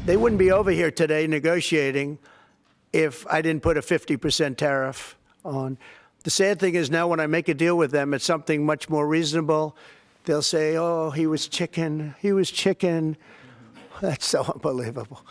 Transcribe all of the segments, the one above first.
They wouldn't be over here today negotiating if I didn't put a 50% tariff on. The sad thing is now when I make a deal with them, it's something much more reasonable. They'll say, oh, he was chicken. He was chicken. That's so unbelievable.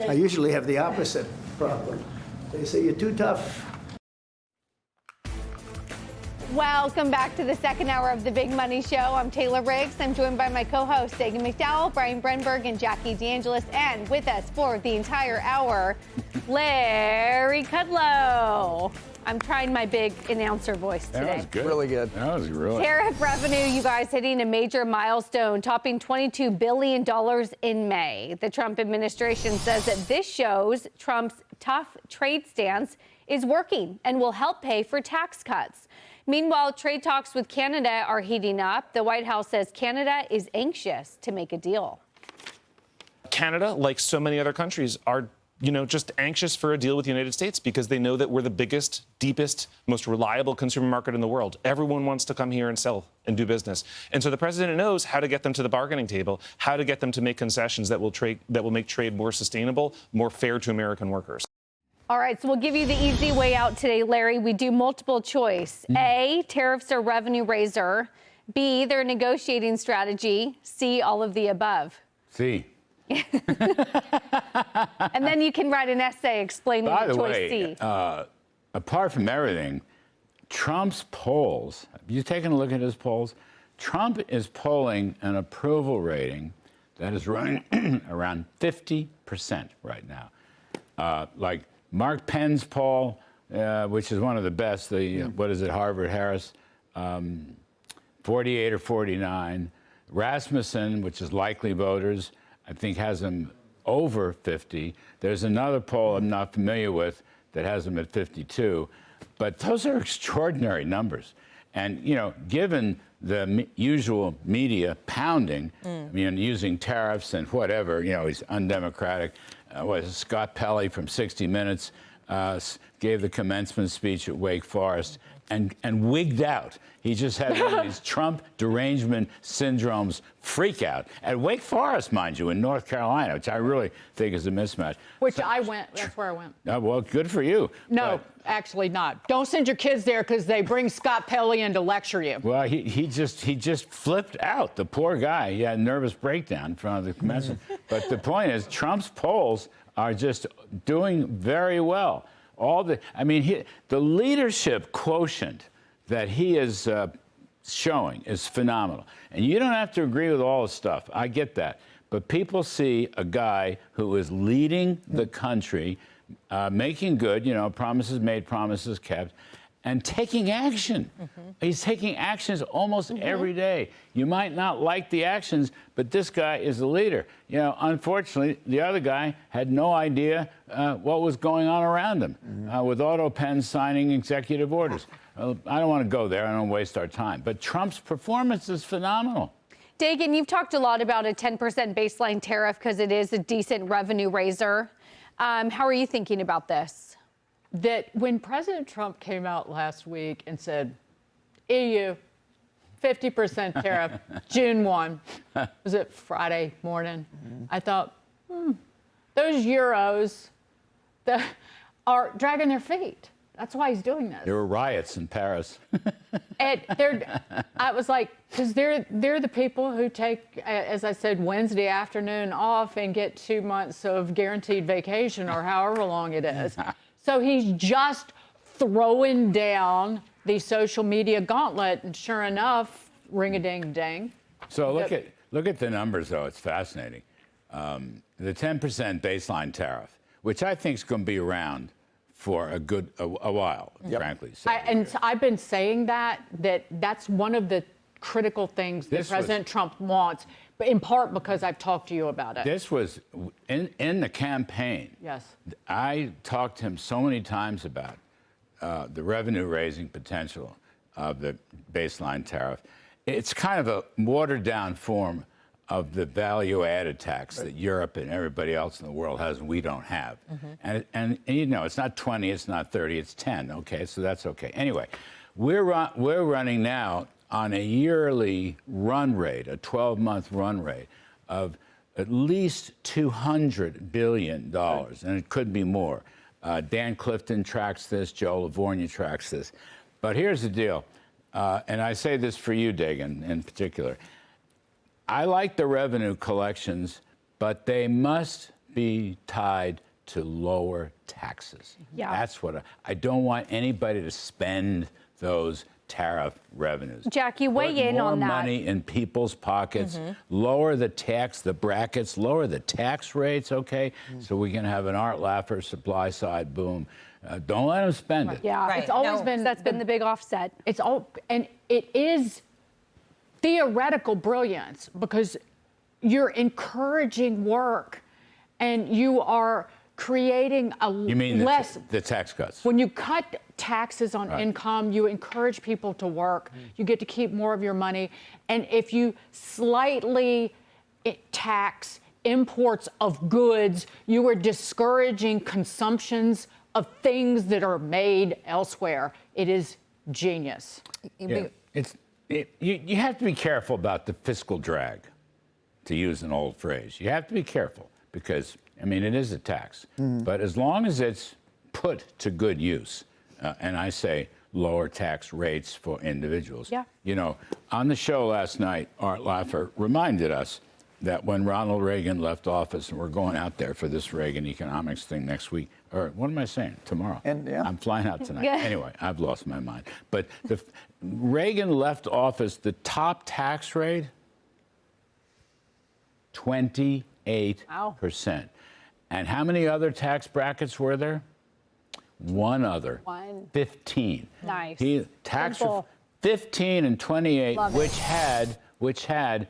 I usually have the opposite problem. They say, you're too tough. Welcome back to the second hour of the Big Money Show. I'm Taylor Riggs. I'm joined by my co-hosts, Dagan McDowell, Brian Brenberg, and Jackie DeAngelis. And with us for the entire hour, Larry Kudlow. I'm trying my big announcer voice today. That was good. Really good. That was really. Tariff revenue, you guys, hitting a major milestone, topping $22 billion in May. The Trump administration says that this shows Trump's tough trade stance is working and will help pay for tax cuts. Meanwhile, trade talks with Canada are heating up. The White House says Canada is anxious to make a deal. Canada, like so many other countries, are just anxious for a deal with the United States because they know that we're the biggest, deepest, most reliable consumer market in the world. Everyone wants to come here and sell and do business. And so the president knows how to get them to the bargaining table, how to get them to make concessions that will make trade more sustainable, more fair to American workers. All right, so we'll give you the easy way out today, Larry. We do multiple choice. A, tariffs are revenue raiser. B, they're a negotiating strategy. C, all of the above. C. And then you can write an essay explaining the choice C. Apart from everything, Trump's polls, have you taken a look at his polls? Trump is polling an approval rating that is running around 50% right now. Like Mark Penn's poll, which is one of the best, what is it, Harvard-Harris, 48 or 49. Rasmussen, which is likely voters, I think has him over 50. There's another poll I'm not familiar with that has him at 52. But those are extraordinary numbers. And, given the usual media pounding, using tariffs and whatever, he's undemocratic. Scott Pelley from 60 Minutes gave the commencement speech at Wake Forest and wigged out. He just had one of these Trump derangement syndromes freak out at Wake Forest, mind you, in North Carolina, which I really think is a mismatch. I went. That's where I went. Well, good for you. No, actually not. Don't send your kids there because they bring Scott Pelley in to lecture you. Well, he just flipped out. The poor guy. He had a nervous breakdown in front of the commencement. But the point is, Trump's polls are just doing very well. The leadership quotient that he is showing is phenomenal. And you don't have to agree with all the stuff. I get that. But people see a guy who is leading the country, making good, promises made, promises kept, and taking action. He's taking actions almost every day. You might not like the actions, but this guy is the leader. Unfortunately, the other guy had no idea what was going on around him with auto pens signing executive orders. I don't want to go there. I don't waste our time. But Trump's performance is phenomenal. Dagan, you've talked a lot about a 10% baseline tariff because it is a decent revenue raiser. How are you thinking about this? That when President Trump came out last week and said, EU, 50% tariff, June 1, was it Friday morning? I thought, those Euros that are dragging their feet. That's why he's doing this. There were riots in Paris. And I was like, because they're the people who take, as I said, Wednesday afternoon off and get 2 months of guaranteed vacation or however long it is. So he's just throwing down the social media gauntlet, and sure enough, ring-a-ding-ding. So look at the numbers, though. It's fascinating. The 10% baseline tariff, which I think is going to be around for a while, frankly. I've been saying that's one of the critical things that President Trump wants, but in part because I've talked to you about it. This was in the campaign. Yes. I talked to him so many times about the revenue-raising potential of the baseline tariff. It's kind of a watered-down form of the value-added tax that Europe and everybody else in the world has and we don't have. And it's not 20, it's not 30, it's 10. Okay, so that's okay. Anyway, we're running now on a yearly run rate, a 12-month run rate of at least $200 billion, and it could be more. Dan Clifton tracks this, Joe Livornia tracks this. But here's the deal, and I say this for you, Dagan, in particular. I like the revenue collections, but they must be tied to lower taxes. Yeah. That's what I don't want anybody to spend those tariff revenues. Jackie, weigh Put in on that. more money in people's pockets, lower the tax, the brackets, lower the tax rates, okay? So we can have an Art Laffer supply side boom. Don't let them spend it. Yeah, It's always been that's been the big offset. It's all, and it is theoretical brilliance because you're encouraging work and you are creating a You mean less. the tax cuts? When you cut taxes on income, you encourage people to work. You get to keep more of your money. And if you slightly tax imports of goods, you are discouraging consumptions of things that are made elsewhere. It is genius. Yeah, you have to be careful about the fiscal drag, to use an old phrase. You have to be careful because, I mean, it is a tax. But as long as it's put to good use, and I say lower tax rates for individuals. Yeah. You know, on the show last night, Art Laffer reminded us that when Ronald Reagan left office, and we're going out there for this Reagan economics thing next week, or what am I saying? Tomorrow. And, yeah. I'm flying out tonight. Yeah. Anyway, I've lost my mind. But Reagan left office, the top tax rate, 28%. Wow. And how many other tax brackets were there? One other. 15. Nice. Tax Simple. 15 and 28, Love it. which had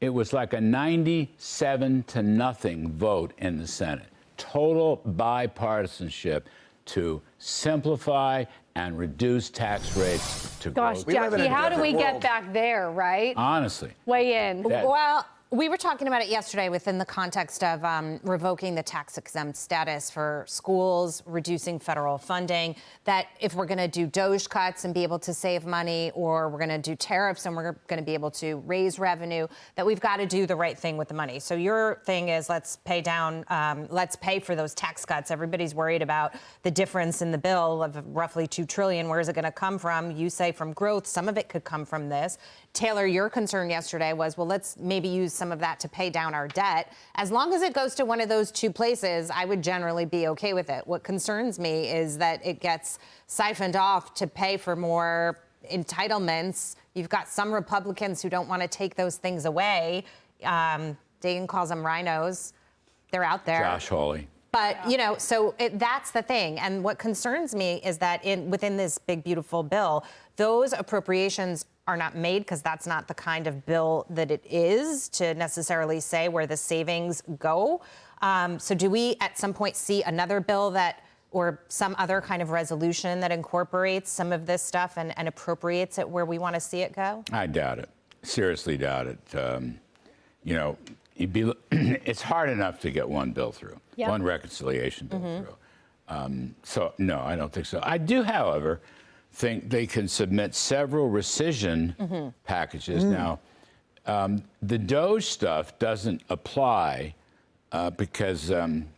it was like a 97-0 vote in the Senate. Total bipartisanship to simplify and reduce tax rates to Gosh, grow. live in Jackie, a how do we different get world. back there, right? Honestly. Weigh in. That- Well, we were talking about it yesterday within the context of revoking the tax exempt status for schools, reducing federal funding, that if we're going to do DOGE cuts and be able to save money, or we're going to do tariffs and we're going to be able to raise revenue, that we've got to do the right thing with the money. So your thing is let's pay for those tax cuts. Everybody's worried about the difference in the bill of roughly $2 trillion. Where is it going to come from? You say from growth. Some of it could come from this. Taylor, your concern yesterday was, well, let's maybe use some of that to pay down our debt. As long as it goes to one of those two places, I would generally be okay with it. What concerns me is that it gets siphoned off to pay for more entitlements. You've got some Republicans who don't want to take those things away. Dagan calls them rhinos. They're out there. Josh Hawley. But, you know, so that's the thing. And what concerns me is that within this big, beautiful bill, those appropriations are not made because that's not the kind of bill that it is to necessarily say where the savings go. So do we at some point see another bill or some other kind of resolution that incorporates some of this stuff and appropriates it where we want to see it go? I doubt it. Seriously doubt it. You know, it's hard enough to get one bill through, Yeah. one reconciliation bill through. So, no, I don't think so. I do, however, think they can submit several rescission packages. Now, the DOGE stuff doesn't apply because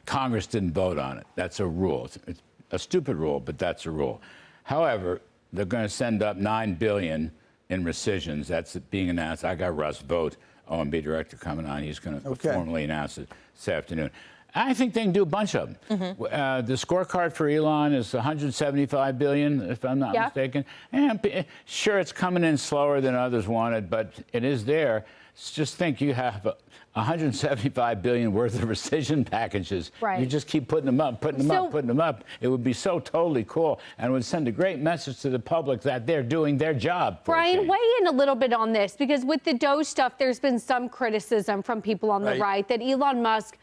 Congress didn't vote on it. That's a rule. It's a stupid rule, but that's a rule. However, they're going to send up $9 billion in rescissions. That's being announced. I got Russ Vogt, OMB director, coming on. He's going to formally announce it this afternoon. I think they can do a bunch of them. The scorecard for Elon is $175 billion, if I'm not mistaken. And sure, it's coming in slower than others wanted, but it is there. Just think you have $175 billion worth of rescission packages. Right. You just keep putting them up, putting them up. It would be so totally cool and would send a great message to the public that they're doing their job. Brian, weigh in a little bit on this, because with the DOGE stuff, there's been some criticism from people on the right that Elon Musk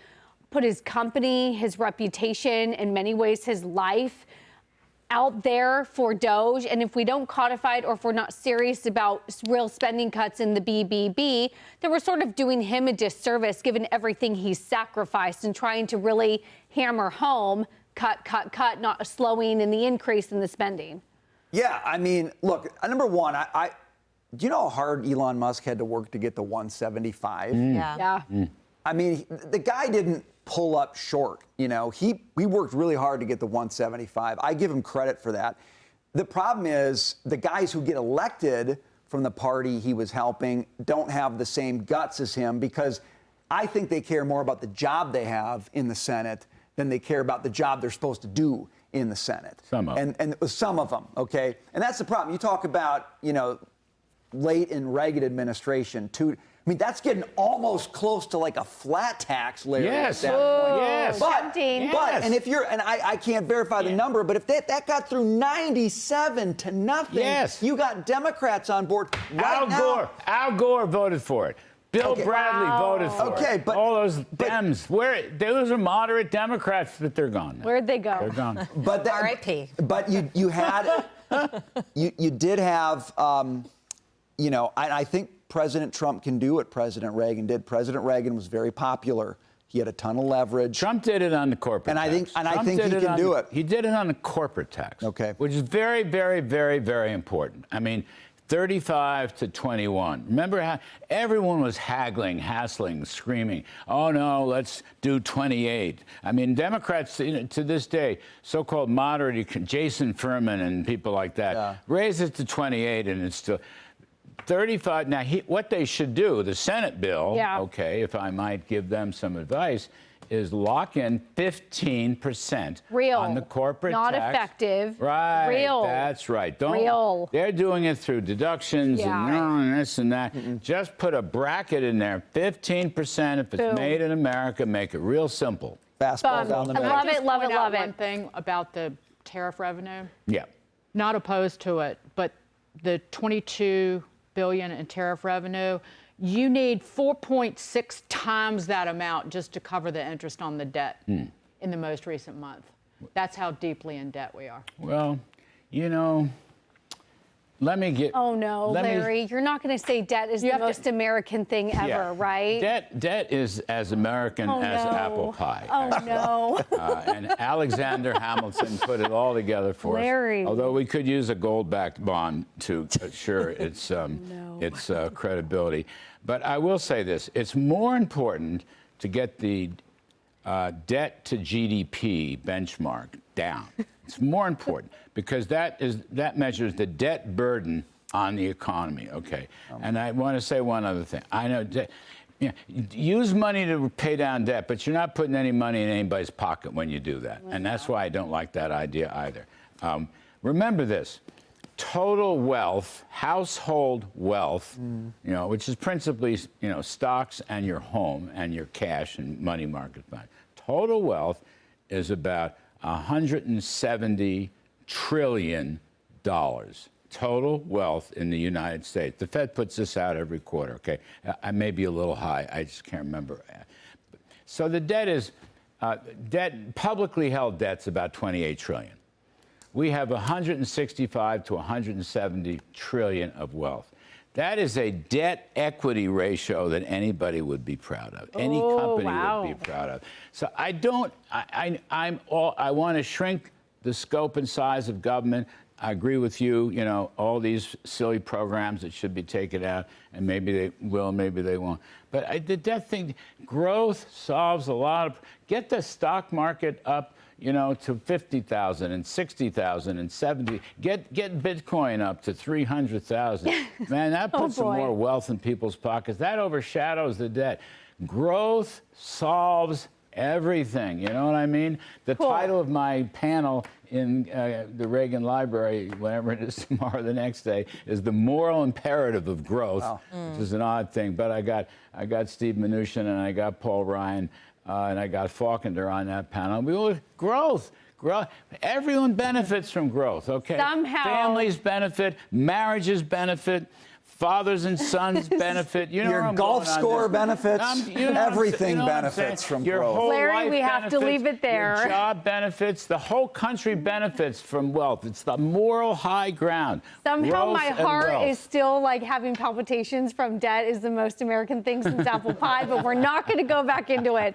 put his company, his reputation, in many ways his life out there for DOGE. And if we don't codify it, or if we're not serious about real spending cuts in the BBB, then we're sort of doing him a disservice given everything he's sacrificed and trying to really hammer home cut, not a slowing in the increase in the spending. Yeah, I mean, look, number one, do you know how hard Elon Musk had to work to get the 175? Yeah. I mean, the guy didn't pull up short. You know, he worked really hard to get the 175. I give him credit for that. The problem is the guys who get elected from the party he was helping don't have the same guts as him, because I think they care more about the job they have in the Senate than they care about the job they're supposed to do in the Senate. Some of them. And some of them, okay? And that's the problem. You talk about, you know, late in Reagan administration, I mean, that's getting almost close to like a flat tax, Larry. Yes. At that point. Yes. Tempting. But, and if you're, and I can't verify the number, but if that got through 97 to nothing, Yes. you got Democrats on board right now. Al Gore voted for it. Bill Okay. Bradley voted for it. Okay, but all those Dems, those are moderate Democrats, but they're gone now. Where'd they go? They're gone. But R.I.P. But you had, you did have, you know, I think President Trump can do what President Reagan did. President Reagan was very popular. He had a ton of leverage. Trump did it on the corporate tax. I think he can do it. He did it on the corporate tax. Okay. Which is very, very, very, very important. I mean, 35 to 21. Remember how everyone was hassling, screaming, oh no, let's do 28. I mean, Democrats, you know, to this day, so-called moderate, Jason Furman and people like that, raise it to 28, and it's still 35. Now, what they should do, the Senate bill, okay, if I might give them some advice, is lock in 15% Real. on the corporate Not tax. effective. Right. Real. That's right. Don't. Real. They're doing it through deductions and this and that. Just put a bracket in there. 15%. If it's Boom. made in America, make it real simple. Fastball down the I middle. love it, love it, Point out love it. One thing about the tariff revenue, Yeah. not opposed to it, but the $22 billion in tariff revenue, you need 4.6 times that amount just to cover the interest on the debt in the most recent month. That's how deeply in debt we are. Well, you know, let me get. Oh no, Larry, you're not going to say debt is the most American thing ever, right? Debt is as American as apple pie. Oh no. And Alexander Hamilton put it all together for Larry. us. Although we could use a gold-backed bond to assure its credibility. But I will say this: it's more important to get the debt to GDP benchmark down. It's more important because that measures the debt burden on the economy. Okay, and I want to say one other thing. I know. You know, use money to pay down debt, but you're not putting any money in anybody's pocket when you do that. And that's why I don't like that idea either. Remember this. Total wealth, household wealth, you know, which is principally, you know, stocks and your home and your cash and money market fund. Total wealth is about $170 trillion. Total wealth in the United States. The Fed puts this out every quarter, okay? I may be a little high. I just can't remember. So the debt is, publicly held debt's about $28 trillion. We have 165 to 170 trillion of wealth. That is a debt equity ratio that anybody would be proud of. Any company would be proud of. So I want to shrink the scope and size of government. I agree with you, you know, all these silly programs that should be taken out, and maybe they will, maybe they won't. But the debt thing, growth solves a lot of, get the stock market up, you know, to 50,000 and 60,000 and 70. Get Bitcoin up to 300,000. Man, that puts some more wealth in people's pockets. That overshadows the debt. Growth solves everything. You know what I mean? The title of my panel in the Reagan Library, whenever it is tomorrow, the next day, is The Moral Imperative of Growth, which is an odd thing. But I got Steve Mnuchin and I got Paul Ryan. And I got Faulkner on that panel. We will growth. Everyone benefits from growth, okay? Somehow. Families benefit, marriages benefit, fathers and sons benefit. You know your golf score benefits. Everything benefits from your growth. Whole Larry, life we have to benefits, leave it there. Your job benefits. The whole country benefits from wealth. It's the moral high ground. Somehow Growth my and heart wealth. is still like having palpitations from debt is the most American thing since apple pie, but we're not going to go back into it.